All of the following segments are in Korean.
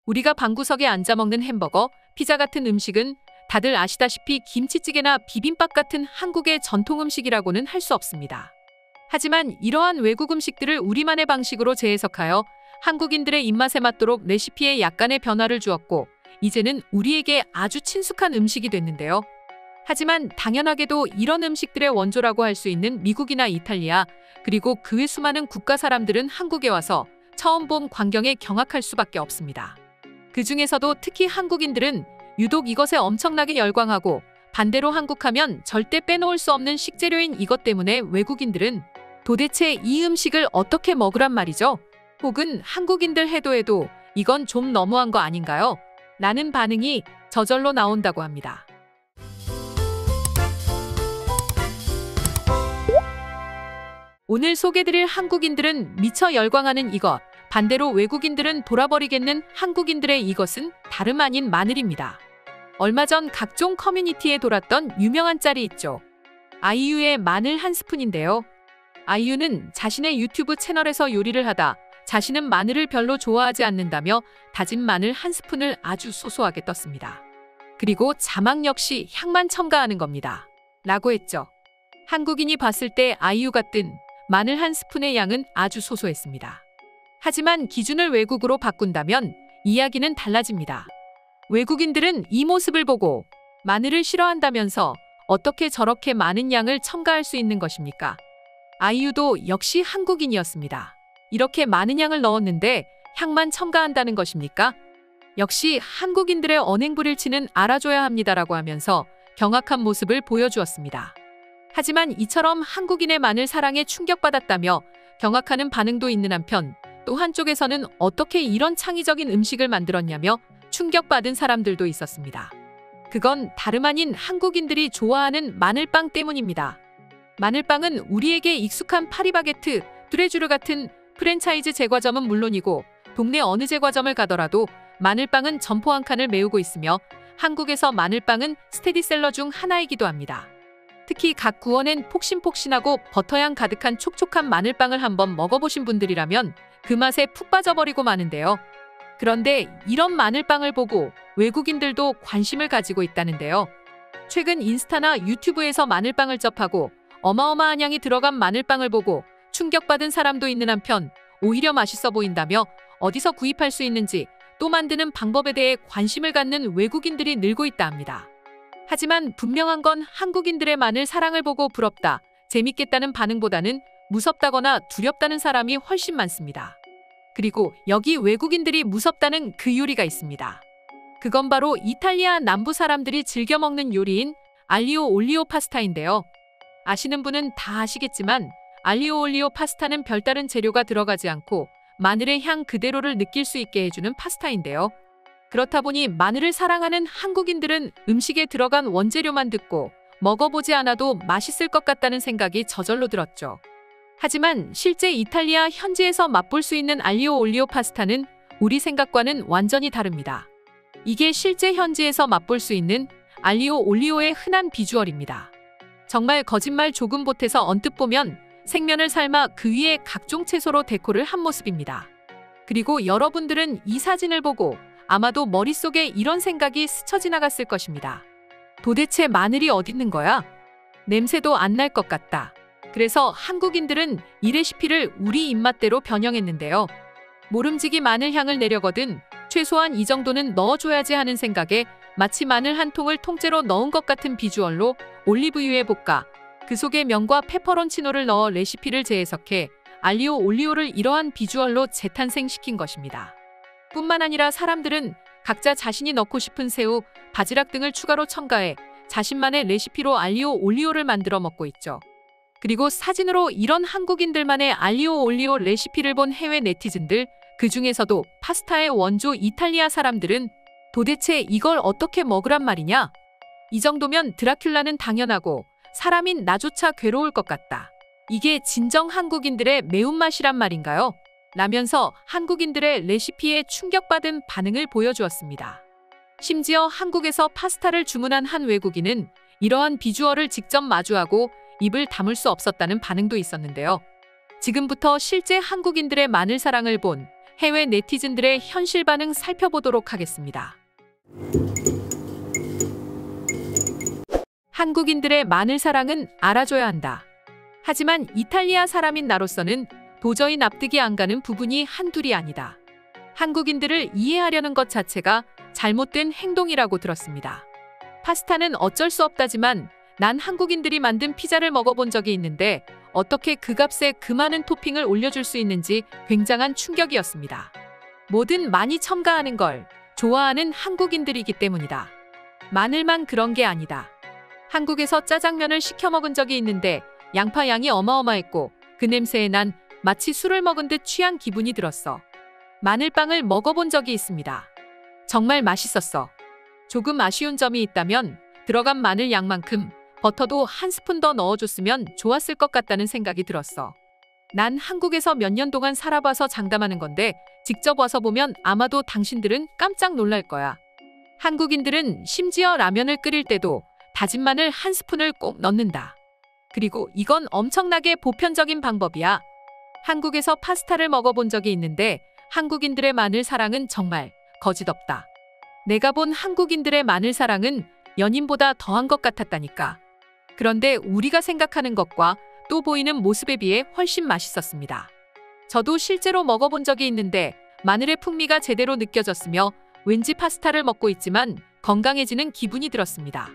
우리가 방구석에 앉아 먹는 햄버거, 피자 같은 음식은 다들 아시다시피 김치찌개나 비빔밥 같은 한국의 전통 음식이라고는 할 수 없습니다. 하지만 이러한 외국 음식들을 우리만의 방식으로 재해석하여 한국인들의 입맛에 맞도록 레시피에 약간의 변화를 주었고 이제는 우리에게 아주 친숙한 음식이 됐는데요. 하지만 당연하게도 이런 음식들의 원조라고 할 수 있는 미국이나 이탈리아, 그리고 그 외 수많은 국가 사람들은 한국에 와서 처음 본 광경에 경악할 수밖에 없습니다. 그 중에서도 특히 한국인들은 유독 이것에 엄청나게 열광하고 반대로 한국하면 절대 빼놓을 수 없는 식재료인 이것 때문에 외국인들은 도대체 이 음식을 어떻게 먹으란 말이죠? 혹은 한국인들 해도 이건 좀 너무한 거 아닌가요? 라는 반응이 저절로 나온다고 합니다. 오늘 소개드릴 한국인들은 미처 열광하는 이것, 반대로 외국인들은 돌아버리겠는 한국인들의 이것은 다름 아닌 마늘입니다. 얼마 전 각종 커뮤니티에 돌았던 유명한 짤이 있죠. 아이유의 마늘 한 스푼인데요. 아이유는 자신의 유튜브 채널에서 요리를 하다 자신은 마늘을 별로 좋아하지 않는다며 다진 마늘 한 스푼을 아주 소소하게 떴습니다. 그리고 자막 역시 향만 첨가하는 겁니다. 라고 했죠. 한국인이 봤을 때 아이유가 뜬 마늘 한 스푼의 양은 아주 소소했습니다. 하지만 기준을 외국으로 바꾼다면 이야기는 달라집니다. 외국인들은 이 모습을 보고 마늘을 싫어한다면서 어떻게 저렇게 많은 양을 첨가할 수 있는 것입니까? 아이유도 역시 한국인이었습니다. 이렇게 많은 양을 넣었는데 향만 첨가한다는 것입니까? 역시 한국인들의 언행불일치는 알아줘야 합니다라고 하면서 경악한 모습을 보여주었습니다. 하지만 이처럼 한국인의 마늘 사랑에 충격받았다며 경악하는 반응도 있는 한편 또 한쪽에서는 어떻게 이런 창의적인 음식을 만들었냐며 충격받은 사람들도 있었습니다. 그건 다름 아닌 한국인들이 좋아하는 마늘빵 때문입니다. 마늘빵은 우리에게 익숙한 파리바게트, 뚜레쥬르 같은 프랜차이즈 제과점은 물론이고 동네 어느 제과점을 가더라도 마늘빵은 점포 한 칸을 메우고 있으며 한국에서 마늘빵은 스테디셀러 중 하나이기도 합니다. 특히 각 구워낸 폭신폭신하고 버터향 가득한 촉촉한 마늘빵을 한번 먹어보신 분들이라면 그 맛에 푹 빠져버리고 마는데요. 그런데 이런 마늘빵을 보고 외국인들도 관심을 가지고 있다는데요. 최근 인스타나 유튜브에서 마늘빵을 접하고 어마어마한 양이 들어간 마늘빵을 보고 충격받은 사람도 있는 한편 오히려 맛있어 보인다며 어디서 구입할 수 있는지 또 만드는 방법에 대해 관심을 갖는 외국인들이 늘고 있다 합니다. 하지만 분명한 건 한국인들의 마늘 사랑을 보고 부럽다, 재밌겠다는 반응보다는 무섭다거나 두렵다는 사람이 훨씬 많습니다. 그리고 여기 외국인들이 무섭다는 그 요리가 있습니다. 그건 바로 이탈리아 남부 사람들이 즐겨 먹는 요리인 알리오 올리오 파스타인데요. 아시는 분은 다 아시겠지만 알리오 올리오 파스타는 별다른 재료가 들어가지 않고 마늘의 향 그대로를 느낄 수 있게 해주는 파스타인데요. 그렇다 보니 마늘을 사랑하는 한국인들은 음식에 들어간 원재료만 듣고 먹어보지 않아도 맛있을 것 같다는 생각이 저절로 들었죠. 하지만 실제 이탈리아 현지에서 맛볼 수 있는 알리오 올리오 파스타는 우리 생각과는 완전히 다릅니다. 이게 실제 현지에서 맛볼 수 있는 알리오 올리오의 흔한 비주얼입니다. 정말 거짓말 조금 보태서 언뜻 보면 생면을 삶아 그 위에 각종 채소로 데코를 한 모습입니다. 그리고 여러분들은 이 사진을 보고 아마도 머릿속에 이런 생각이 스쳐 지나갔을 것입니다. 도대체 마늘이 어딨는 거야? 냄새도 안 날 것 같다. 그래서 한국인들은 이 레시피를 우리 입맛대로 변형했는데요. 모름지기 마늘 향을 내려거든 최소한 이 정도는 넣어줘야지 하는 생각에 마치 마늘 한 통을 통째로 넣은 것 같은 비주얼로 올리브유에 볶아 그 속에 면과 페퍼론치노를 넣어 레시피를 재해석해 알리오 올리오를 이러한 비주얼로 재탄생시킨 것입니다. 뿐만 아니라 사람들은 각자 자신이 넣고 싶은 새우, 바지락 등을 추가로 첨가해 자신만의 레시피로 알리오 올리오를 만들어 먹고 있죠. 그리고 사진으로 이런 한국인들만의 알리오 올리오 레시피를 본 해외 네티즌들, 그 중에서도 파스타의 원조 이탈리아 사람들은 도대체 이걸 어떻게 먹으란 말이냐? 이 정도면 드라큘라는 당연하고 사람인 나조차 괴로울 것 같다. 이게 진정 한국인들의 매운맛이란 말인가요? 라면서 한국인들의 레시피에 충격받은 반응을 보여주었습니다. 심지어 한국에서 파스타를 주문한 한 외국인은 이러한 비주얼을 직접 마주하고 입을 다물 수 없었다는 반응도 있었는데요. 지금부터 실제 한국인들의 마늘 사랑을 본 해외 네티즌들의 현실 반응 살펴보도록 하겠습니다. 한국인들의 마늘 사랑은 알아줘야 한다. 하지만 이탈리아 사람인 나로서는 도저히 납득이 안 가는 부분이 한둘이 아니다. 한국인들을 이해하려는 것 자체가 잘못된 행동이라고 들었습니다. 파스타는 어쩔 수 없다지만 난 한국인들이 만든 피자를 먹어본 적이 있는데 어떻게 그 값에 그 많은 토핑을 올려줄 수 있는지 굉장한 충격이었습니다. 뭐든 많이 첨가하는 걸 좋아하는 한국인들이기 때문이다. 마늘만 그런 게 아니다. 한국에서 짜장면을 시켜 먹은 적이 있는데 양파 양이 어마어마했고 그 냄새에 난 마치 술을 먹은 듯 취한 기분이 들었어. 마늘빵을 먹어본 적이 있습니다. 정말 맛있었어. 조금 아쉬운 점이 있다면 들어간 마늘 양만큼 버터도 한 스푼 더 넣어줬으면 좋았을 것 같다는 생각이 들었어. 난 한국에서 몇 년 동안 살아봐서 장담하는 건데 직접 와서 보면 아마도 당신들은 깜짝 놀랄 거야. 한국인들은 심지어 라면을 끓일 때도 다진 마늘 한 스푼을 꼭 넣는다. 그리고 이건 엄청나게 보편적인 방법이야. 한국에서 파스타를 먹어본 적이 있는데 한국인들의 마늘 사랑은 정말 거짓없다. 내가 본 한국인들의 마늘 사랑은 연인보다 더한 것 같았다니까. 그런데 우리가 생각하는 것과 또 보이는 모습에 비해 훨씬 맛있었습니다. 저도 실제로 먹어본 적이 있는데 마늘의 풍미가 제대로 느껴졌으며 왠지 파스타를 먹고 있지만 건강해지는 기분이 들었습니다.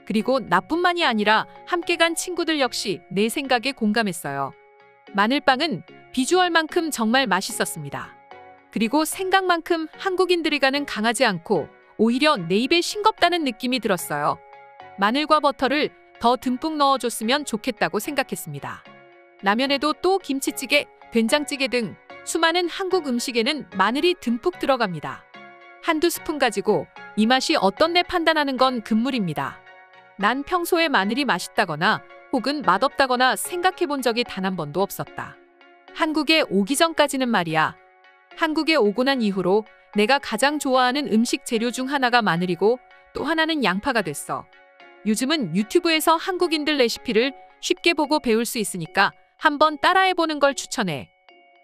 그리고 나뿐만이 아니라 함께 간 친구들 역시 내 생각에 공감했어요. 마늘빵은 비주얼만큼 정말 맛있었습니다. 그리고 생각만큼 한국인들이 가는 강하지 않고 오히려 내 입에 싱겁다는 느낌이 들었어요. 마늘과 버터를 더 듬뿍 넣어줬으면 좋겠다고 생각했습니다. 라면에도 또 김치찌개, 된장찌개 등 수많은 한국 음식에는 마늘이 듬뿍 들어갑니다. 한두 스푼 가지고 이 맛이 어떻네 판단하는 건 금물입니다. 난 평소에 마늘이 맛있다거나 혹은 맛없다거나 생각해 본 적이 단 한 번도 없었다. 한국에 오기 전까지는 말이야. 한국에 오고 난 이후로 내가 가장 좋아하는 음식 재료 중 하나가 마늘이고 또 하나는 양파가 됐어. 요즘은 유튜브에서 한국인들 레시피를 쉽게 보고 배울 수 있으니까 한번 따라해보는 걸 추천해.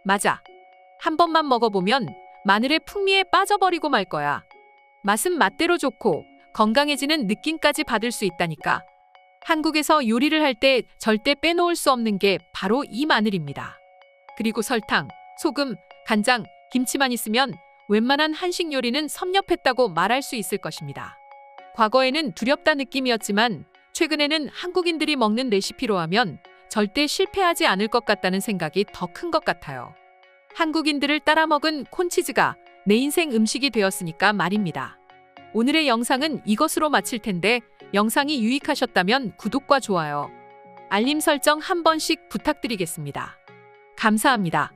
맞아. 한 번만 먹어보면 마늘의 풍미에 빠져버리고 말 거야. 맛은 맛대로 좋고 건강해지는 느낌까지 받을 수 있다니까. 한국에서 요리를 할 때 절대 빼놓을 수 없는 게 바로 이 마늘입니다. 그리고 설탕, 소금, 간장, 김치만 있으면 웬만한 한식 요리는 섭렵했다고 말할 수 있을 것입니다. 과거에는 두렵다 느낌이었지만 최근에는 한국인들이 먹는 레시피로 하면 절대 실패하지 않을 것 같다는 생각이 더 큰 것 같아요. 한국인들을 따라 먹은 콘치즈가 내 인생 음식이 되었으니까 말입니다. 오늘의 영상은 이것으로 마칠 텐데 영상이 유익하셨다면 구독과 좋아요, 알림 설정 한 번씩 부탁드리겠습니다. 감사합니다.